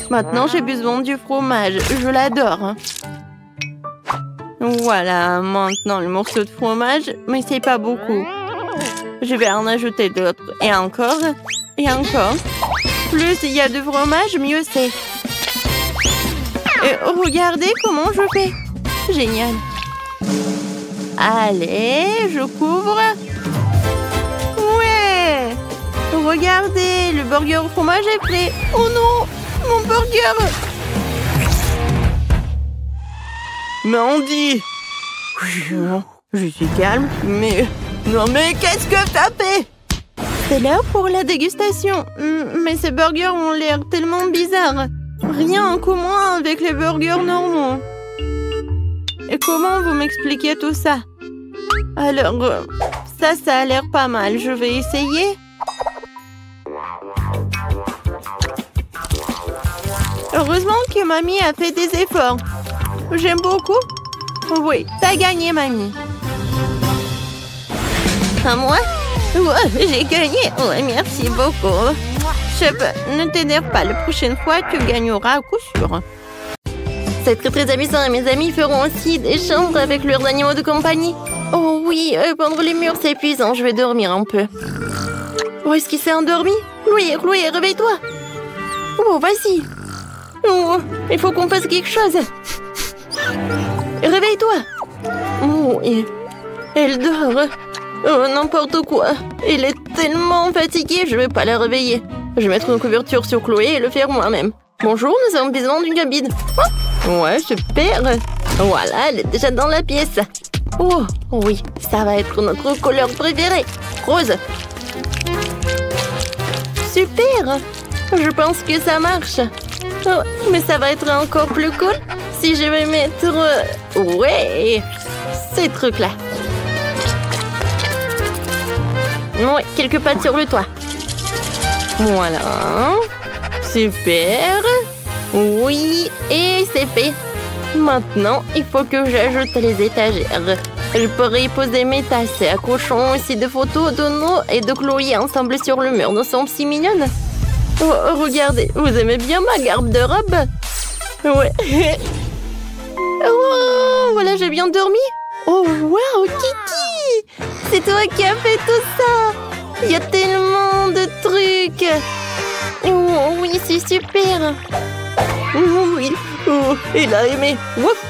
Maintenant, j'ai besoin du fromage. Je l'adore. Voilà, maintenant le morceau de fromage. Mais c'est pas beaucoup. Je vais en ajouter d'autres. Et encore. Et encore. Plus il y a de fromage, mieux c'est. Et regardez comment je fais. Génial. Allez, je couvre. Ouais. Regardez, le burger au fromage est prêt. Oh non, mon burger. Mandy. Je suis calme, mais... Non, mais qu'est-ce que t'as fait? C'est l'heure pour la dégustation. Mais ces burgers ont l'air tellement bizarres. Rien en commun avec les burgers normaux. Et comment vous m'expliquez tout ça? Alors, ça a l'air pas mal. Je vais essayer. Heureusement que mamie a fait des efforts. J'aime beaucoup. Oui, t'as gagné, mamie. À moi? Ouais, j'ai gagné. Ouais, merci beaucoup. Chef, ne t'énerve pas. La prochaine fois, tu gagneras à coup sûr. C'est très amusant et mes amis feront aussi des chambres avec leurs animaux de compagnie. Oh oui, pendre les murs, c'est épuisant. Je vais dormir un peu. Oh, est-ce qu'il s'est endormi? Louis, réveille-toi. Oh, vas-y. Oh, il faut qu'on fasse quelque chose. Réveille-toi. Oh, elle dort. Oh, n'importe quoi. Il est tellement fatigué, je vais pas la réveiller. Je vais mettre une couverture sur Chloé et le faire moi-même. Bonjour, nous avons besoin d'une cabine. Oh, ouais, super. Voilà, elle est déjà dans la pièce. Oh, oui, ça va être notre couleur préférée. Rose. Super. Je pense que ça marche. Oh, mais ça va être encore plus cool si je vais mettre... Ouais, ces trucs-là. Ouais, quelques pattes sur le toit. Voilà. Super. Oui, et c'est fait. Maintenant, il faut que j'ajoute les étagères. Je pourrais y poser mes tasses. Accrochons aussi des photos de nous et de Chloé ensemble sur le mur. Nous sommes si mignonnes. Oh, regardez, vous aimez bien ma garde-robe? Ouais. Oh, voilà, j'ai bien dormi. Oh, wow, Kiki! C'est toi qui as fait tout ça. Il y a tellement de trucs. Oh, oui, c'est super. Oh, oui, oh, il a aimé. Ouf.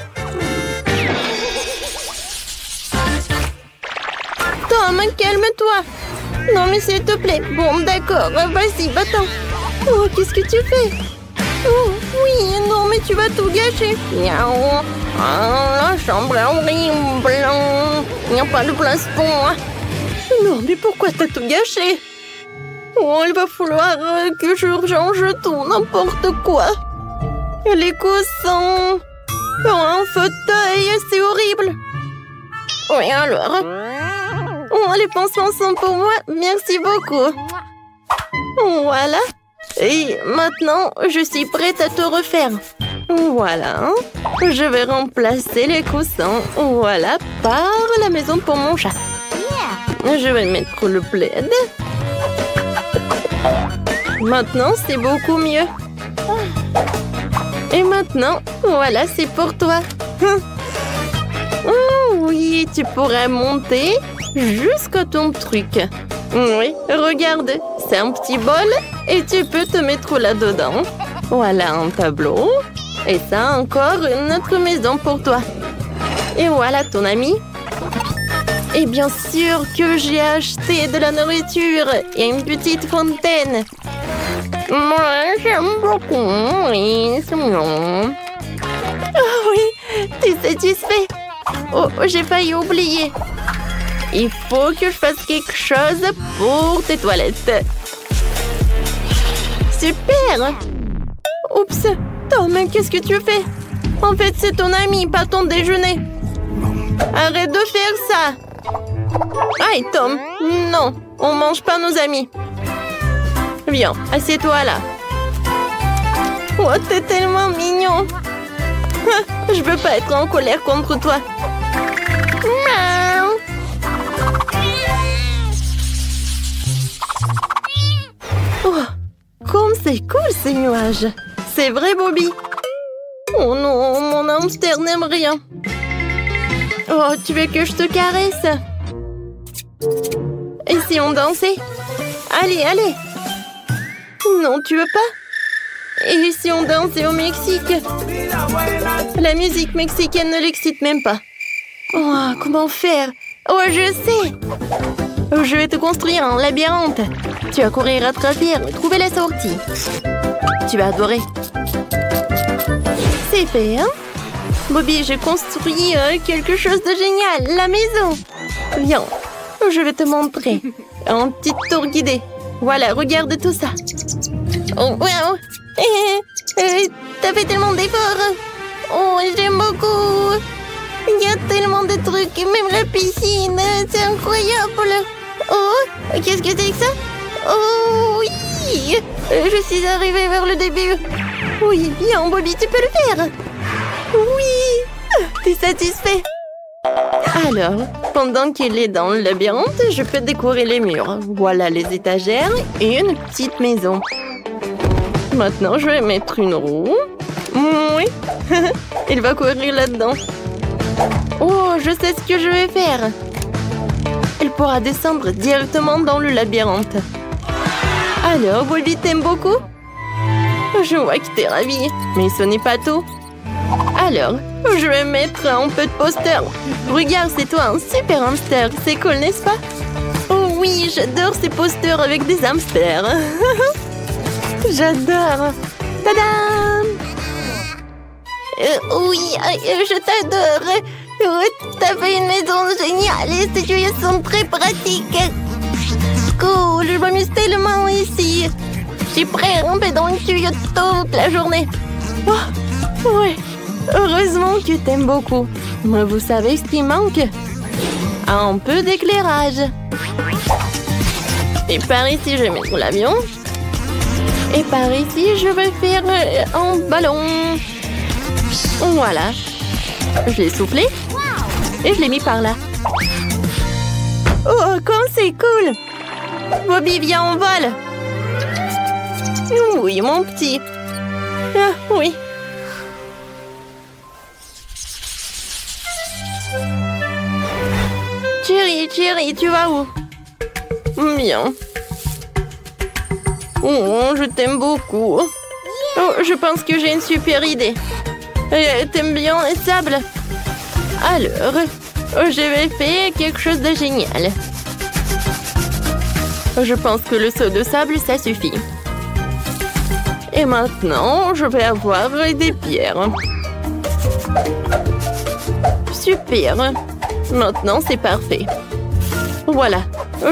Tom, calme-toi. Non, mais s'il te plaît. Bon, d'accord, vas-y, va-t'en. Oh, qu'est-ce que tu fais? Oh, oui, non, mais tu vas tout gâcher. Miaou. Ah, la chambre est horrible. Il n'y a pas de place pour moi. Non, mais pourquoi t'as tout gâché? Oh, il va falloir que je change tout, n'importe quoi. Les coussins. Oh, un fauteuil, c'est horrible. Oui, alors. Oh, les pansements sont pour moi. Merci beaucoup. Voilà. Et maintenant, je suis prête à te refaire. Voilà. Je vais remplacer les coussins. Voilà, par la maison pour mon chat. Je vais mettre le plaid. Maintenant, c'est beaucoup mieux. Et maintenant, voilà, c'est pour toi. Oh oui, tu pourrais monter jusqu'à ton truc. Oui, regarde, c'est un petit bol et tu peux te mettre là-dedans. Voilà un tableau. Et ça, encore une autre maison pour toi. Et voilà ton ami. Et bien sûr que j'ai acheté de la nourriture et une petite fontaine. Moi, j'aime beaucoup. Oui, c'est mignon. Oh oui, tu es satisfait? Oh, j'ai failli oublier. Il faut que je fasse quelque chose pour tes toilettes. Super! Oups! Tom, qu'est-ce que tu fais? En fait, c'est ton ami, pas ton déjeuner. Arrête de faire ça! Aïe, Tom! Non, on mange pas nos amis. Viens, assieds-toi là. Oh, t'es tellement mignon! Je veux pas être en colère contre toi. Miaou! Oh, comme c'est cool ces nuages. C'est vrai, Bobby? Oh non, mon hamster n'aime rien. Oh, tu veux que je te caresse? Et si on dansait? Allez, allez. Non, tu veux pas? Et si on dansait au Mexique? La musique mexicaine ne l'excite même pas. Oh, comment faire? Oh, je sais. Je vais te construire un labyrinthe. Tu vas courir à travers, trouver la sortie. Tu vas adorer. C'est fait, hein? Bobby, j'ai construit quelque chose de génial, la maison. Viens, je vais te montrer. Un petit tour guidé. Voilà, regarde tout ça. Oh, wow. T'as fait tellement d'efforts. Oh, j'aime beaucoup. Il y a tellement de trucs, même la piscine. C'est incroyable. Oh, qu'est-ce que c'est que ça? Oh, oui. Je suis arrivée vers le début. Oui, bien, Bobby, tu peux le faire. Oui. T'es satisfait? Alors, pendant qu'il est dans le labyrinthe, je peux décorer les murs. Voilà les étagères et une petite maison. Maintenant, je vais mettre une roue. Oui, il va courir là-dedans. Oh, je sais ce que je vais faire. Il pourra descendre directement dans le labyrinthe. Alors, Bobby, t'aimes beaucoup? Je vois que t'es ravie, mais ce n'est pas tout. Alors, je vais mettre un peu de poster. Regarde, c'est toi un super hamster. C'est cool, n'est-ce pas? Oh oui, j'adore ces posters avec des hamsters. J'adore. Tadam! Oui, je t'adore. T'as fait une maison géniale et ces tuyaux sont très pratiques. Cool, je m'amuse tellement ici. Je suis prêt à ramper dans le tuyau toute la journée. Oh, ouais. Heureusement que t'aimes beaucoup. Mais vous savez ce qui manque? Un peu d'éclairage. Et par ici, je vais mettre l'avion. Et par ici, je vais faire un ballon. Voilà. Je l'ai soufflé. Et je l'ai mis par là. Oh, comme c'est cool! Bobby, viens, on vole! Oui, mon petit. Ah, oui. Chérie, tu vas où? Bien. Oh, je t'aime beaucoup. Oh, je pense que j'ai une super idée. T'aimes bien les sables? Alors, je vais faire quelque chose de génial. Je pense que le seau de sable, ça suffit. Et maintenant, je vais avoir des pierres. Super. Maintenant, c'est parfait. Voilà.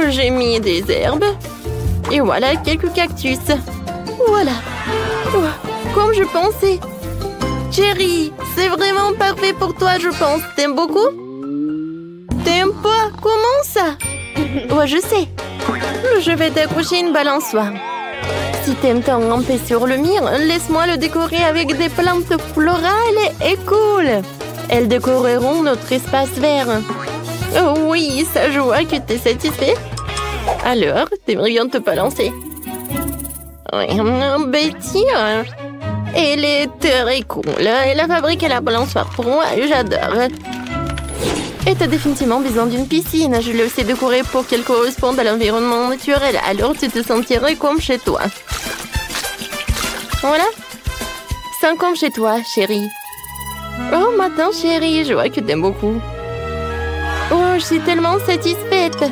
J'ai mis des herbes. Et voilà quelques cactus. Voilà. Oh, comme je pensais. Chérie, c'est vraiment parfait pour toi, je pense. T'aimes beaucoup? T'aimes pas? Comment ça? Ouais, je sais. Je vais t'accrocher une balançoire. Si t'aimes t'en ramper sur le mur, laisse-moi le décorer avec des plantes florales et cool. Elles décoreront notre espace vert. Oh oui, ça je vois que t'es satisfait. Alors, t'aimerais bien te balancer? Oui, Betty, elle est très cool. Elle a fabriqué la balançoire pour moi, j'adore. Et t'as définitivement besoin d'une piscine. Je l'ai aussi décorée pour qu'elle corresponde à l'environnement naturel. Alors tu te sentirais comme chez toi. Voilà. Sens comme chez toi, chérie. Oh, maintenant, chérie, je vois que t'aimes beaucoup. Oh, je suis tellement satisfaite.